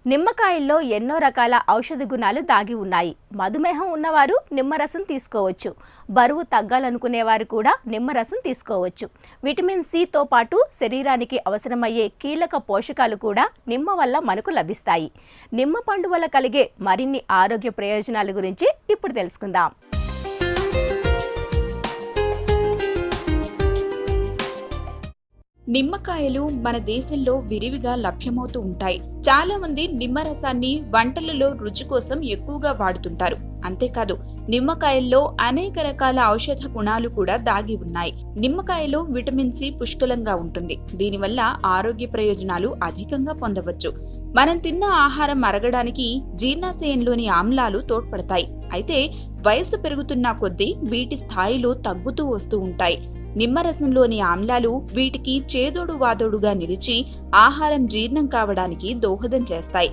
నిమ్మకాయల్లో ఎన్నో రకాల ఔషధ గుణాలు దాగి ఉన్నాయి. మధుమేహం ఉన్నవారు నిమ్మరసం తీసుకోవచ్చు. బరువు తగ్గాలనుకునేవారు కూడా నిమ్మరసం తీసుకోవచ్చు. విటమిన్ సితో పాటు శరీరానికి అవసరమయ్యే కీలక పోషకాలు కూడా నిమ్మ వల్ల మనకు లభిస్తాయి. నిమ్మ పండు వల్ల కలిగే మరిన్ని ఆరోగ్య ప్రయోజనాల గురించి ఇప్పుడు తెలుసుకుందాం. నిమ్మకాయలు మన దేశంలో విరివిగా లభ్యమవుతూ ఉంటాయి. చాలా మంది నిమ్మరసాన్ని వంటలలో రుచి కోసం ఎక్కువగా వాడుతుంటారు. అంతేకాదు, నిమ్మకాయల్లో అనేక రకాల ఔషధ గుణాలు కూడా దాగి ఉన్నాయి. నిమ్మకాయలో విటమిన్ సి పుష్కలంగా ఉంటుంది. దీనివల్ల ఆరోగ్య ప్రయోజనాలు అధికంగా పొందవచ్చు. మనం తిన్న ఆహారం అరగడానికి జీర్ణాశయంలోని ఆమ్లాలు తోడ్పడతాయి. అయితే వయసు పెరుగుతున్న కొద్దీ వీటి స్థాయిలు తగ్గుతూ వస్తూ ఉంటాయి. నిమ్మరసంలోని ఆమ్లాలు వీటికి చేదోడు వాదోడుగా నిలిచి ఆహారం జీర్ణం కావడానికి దోహదం చేస్తాయి.